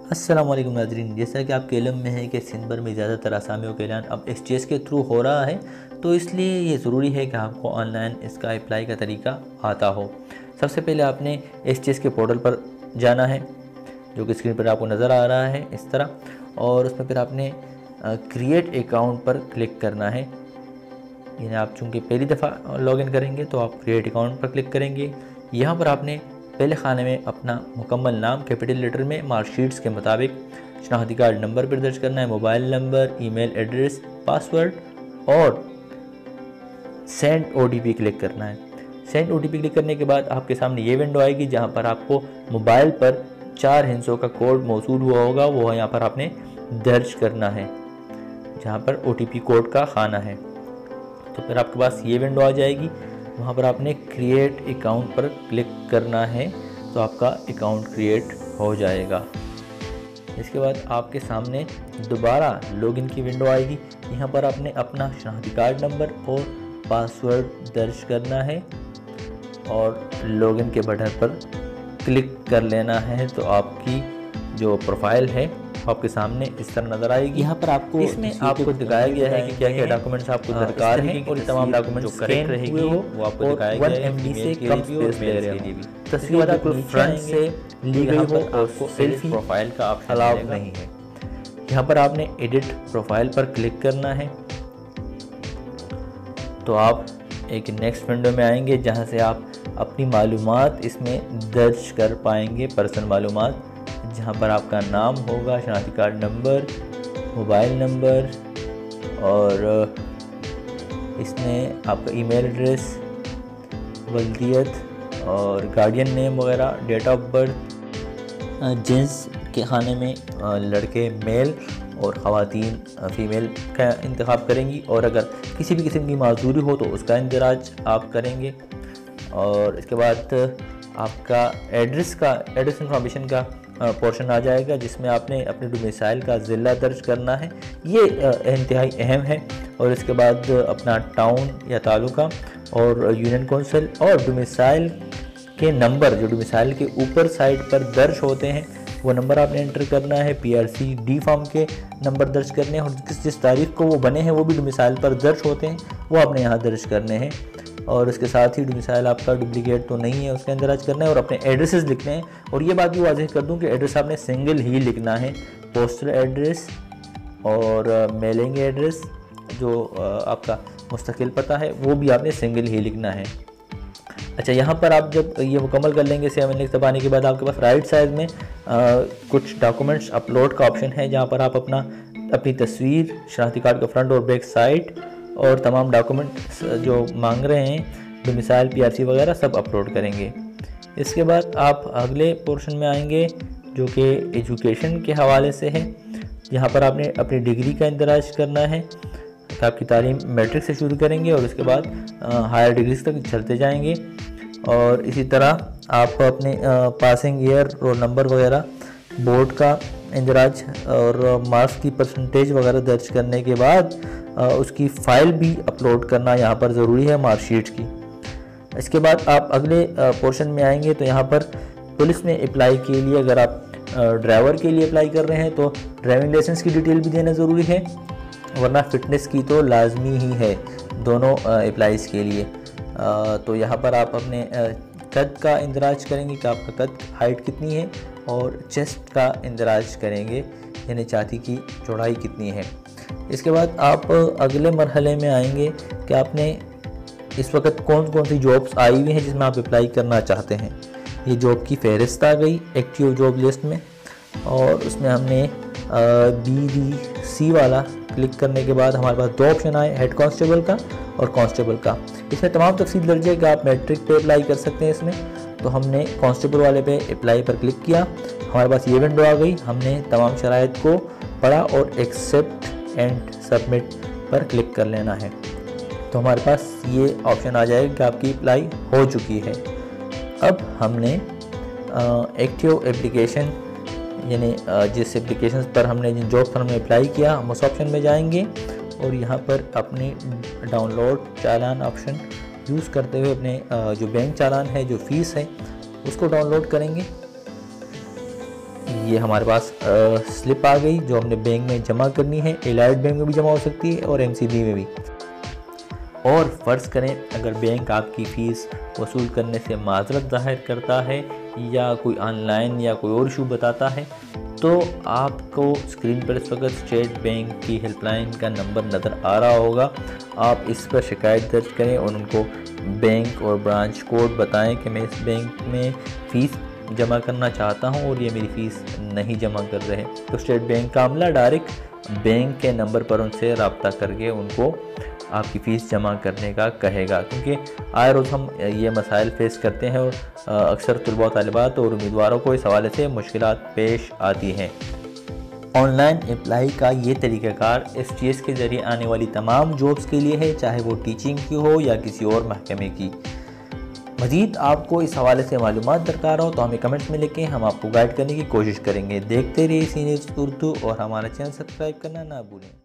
अस्सलाम वालेकुम नाज़रीन, जैसा कि आपके इल्म में है कि सिंध भर में ज़्यादातर असामियों का ऐलान अब एसटीएस के थ्रू हो रहा है, तो इसलिए ये ज़रूरी है कि आपको ऑनलाइन इसका अप्लाई का तरीका आता हो। सबसे पहले आपने एसटीएस के पोर्टल पर जाना है, जो कि स्क्रीन पर आपको नज़र आ रहा है इस तरह, और उसमें फिर आपने क्रिएट अकाउंट पर क्लिक करना है। यानी आप चूँकि पहली दफ़ा लॉगिन करेंगे तो आप क्रिएट अकाउंट पर क्लिक करेंगे। यहाँ पर आपने पहले खाने में अपना मुकम्मल नाम कैपिटल लेटर में मार्कशीट्स के मुताबिक, शनाख्ती कार्ड नंबर पर दर्ज करना है, mobile number, email address, password और सेंड ओटीपी क्लिक करना है। सेंड ओटीपी क्लिक करने के बाद आपके सामने ये विंडो आएगी जहाँ पर आपको मोबाइल पर 4 हिस्सों का कोड मौसूल हुआ होगा, वो यहाँ पर आपने दर्ज करना है, जहाँ पर ओटीपी कोड का खाना है। तो फिर आपके पास ये विंडो आ जाएगी, वहाँ पर आपने क्रिएट अकाउंट पर क्लिक करना है, तो आपका अकाउंट क्रिएट हो जाएगा। इसके बाद आपके सामने दोबारा लॉगिन की विंडो आएगी। यहाँ पर आपने अपना शनाख्ती कार्ड नंबर और पासवर्ड दर्ज करना है और लॉगिन के बटन पर क्लिक कर लेना है, तो आपकी जो प्रोफाइल है आपके सामने इस तरह नज़र आएगी। यहाँ पर आपको इसमें आपको दिखाया गया है कि क्या क्या डॉक्यूमेंट्स आपको दरकार हैं और तमाम डॉक्यूमेंट्स जो करेक्ट रहेंगी वो आपको दिखाया गया है। 1 MB से कम स्पेस ले रहे हो, तस्वीर बिल्कुल फ्रंट से ली गई हो, आपको सेल्फी प्रोफाइल का ऑप्शन अलाउ नहीं है। यहाँ पर आपने एडिट प्रोफाइल पर क्लिक करना है, तो आप एक नेक्स्ट विंडो में आएंगे जहाँ से आप अपनी मालूमात इसमें दर्ज कर पाएंगे, पर्सनल मालूमात, जहाँ पर आपका नाम होगा, शनाख्ती कार्ड नंबर, मोबाइल नंबर और इसमें आपका ईमेल एड्रेस, वल्दियत और गार्डियन नेम वगैरह, डेट ऑफ बर्थ, जिन्स के खाने में लड़के मेल और ख़वातीन फ़ीमेल का इंतखाब करेंगी, और अगर किसी भी किस्म की माजूरी हो तो उसका इंदराज आप करेंगे। और इसके बाद आपका एड्रेस इंफॉर्मेशन का पोर्शन आ जाएगा, जिसमें आपने अपने डोमिसाइल का ज़िला दर्ज करना है, ये इंतहाई अहम है। और इसके बाद अपना टाउन या तालुका और यूनियन कौंसिल और डोमिसाइल के नंबर जो डोमिसाइल के ऊपर साइड पर दर्ज होते हैं वो नंबर आपने एंटर करना है। पीआरसी डी फॉर्म के नंबर दर्ज करने हैं, और जिस तारीख को वो बने हैं वो भी डोमिसाइल पर दर्ज होते हैं, वो आपने यहाँ दर्ज करने हैं। और इसके साथ ही डोमिसाइल आपका डुप्लीकेट तो नहीं है, उसके अंदर दर्ज करना है, और अपने एड्रेसेस लिखने हैं। और ये बात भी वाज़ेह कर दूं कि एड्रेस आपने सिंगल ही लिखना है, पोस्टल एड्रेस और मेलिंग एड्रेस जो आपका मुस्तकिल पता है वो भी आपने सिंगल ही लिखना है। अच्छा, यहाँ पर आप जब ये मुकम्मल कर लेंगे 7 लिख दबाने के बाद आपके पास राइट साइड में कुछ डॉक्यूमेंट्स अपलोड का ऑप्शन है, जहाँ पर आप अपनी तस्वीर, शनाख्ती कार्ड का फ्रंट और बैक साइड और तमाम डॉक्यूमेंट्स जो मांग रहे हैं, डोमिसाइल, पीआरसी वगैरह सब अपलोड करेंगे। इसके बाद आप अगले पोर्शन में आएंगे जो कि एजुकेशन के हवाले से है। यहाँ पर आपने अपनी डिग्री का इंदराज करना है, आपकी तालीम मैट्रिक से शुरू करेंगे और उसके बाद हायर डिग्रीज तक चलते जाएंगे। और इसी तरह आप अपने पासिंग ईयर, रोल नंबर वगैरह, बोर्ड का इंदराज और मार्क्स की परसेंटेज वगैरह दर्ज करने के बाद उसकी फ़ाइल भी अपलोड करना यहाँ पर ज़रूरी है, मार्कशीट की। इसके बाद आप अगले पोर्शन में आएंगे तो यहाँ पर पुलिस में अप्लाई के लिए, अगर आप ड्राइवर के लिए अप्लाई कर रहे हैं तो ड्राइविंग लाइसेंस की डिटेल भी देना ज़रूरी है, वरना फ़िटनेस की तो लाजमी ही है दोनों अप्लाईज़ के लिए। तो यहाँ पर आप अपने कद का इंदराज करेंगे कि आपका कद, हाइट कितनी है, और चेस्ट का इंदराज करेंगे यानी छाती की चौड़ाई कितनी है। इसके बाद आप अगले मरहले में आएंगे कि आपने इस वक्त कौन कौन सी जॉब्स आई हुई हैं जिसमें आप अप्लाई करना चाहते हैं। ये जॉब की फ़हरिस्त आ गई एक्टिव जॉब लिस्ट में, और उसमें हमने BDC वाला क्लिक करने के बाद हमारे पास 2 ऑप्शन आए, हेड कांस्टेबल का और कांस्टेबल का। इसमें तमाम तफसील दर्ज है कि आप मैट्रिक पे अप्लाई कर सकते हैं इसमें। तो हमने कांस्टेबल वाले पे अप्लाई पर क्लिक किया, हमारे पास ये विंडो आ गई, हमने तमाम शराइत को पढ़ा और एक्सेप्ट एंड सबमिट पर क्लिक कर लेना है। तो हमारे पास ये ऑप्शन आ जाएगा कि आपकी अप्लाई हो चुकी है। अब हमने एक्टिव एप्लीकेशन यानी जिस एप्लीकेशन पर हमने, जिन जॉब पर हमने अप्लाई किया, हम उस ऑप्शन में जाएंगे और यहाँ पर अपनी डाउनलोड चालान ऑप्शन यूज़ करते हुए अपने जो बैंक चालान है, जो फ़ीस है, उसको डाउनलोड करेंगे। ये हमारे पास स्लिप आ गई जो हमने बैंक में जमा करनी है। एलाइड बैंक में भी जमा हो सकती है और MCB में भी। और फ़र्ज़ करें अगर बैंक आपकी फ़ीस वसूल करने से माज़रत ज़ाहिर करता है या कोई ऑनलाइन या कोई और इशू बताता है, तो आपको स्क्रीन पर इस वक्त स्टेट बैंक की हेल्पलाइन का नंबर नज़र आ रहा होगा। आप इस पर शिकायत दर्ज करें और उनको बैंक और ब्रांच कोड बताएं कि मैं इस बैंक में फ़ीस जमा करना चाहता हूं और ये मेरी फ़ीस नहीं जमा कर रहे। तो स्टेट बैंक का अमला डायरेक्ट बैंक के नंबर पर उनसे रब्ता करके उनको आपकी फ़ीस जमा करने का कहेगा, क्योंकि आए रोज़ हम ये मसाइल फेस करते हैं और अक्सर तलबा तालिबात और उम्मीदवारों को इस हवाले से मुश्किलात पेश आती हैं। ऑनलाइन अप्लाई का ये तरीक़ाकार STS के ज़रिए आने वाली तमाम जॉब्स के लिए है, चाहे वो टीचिंग की हो या किसी और महकमे की। मज़ीद आपको इस हवाले से मालूमात दरकार हो तो हमें कमेंट्स में लिखें, हम आपको गाइड करने की कोशिश करेंगे। देखते रहिए सी न्यूज़ उर्दू और हमारा चैनल सब्सक्राइब करना ना भूलें।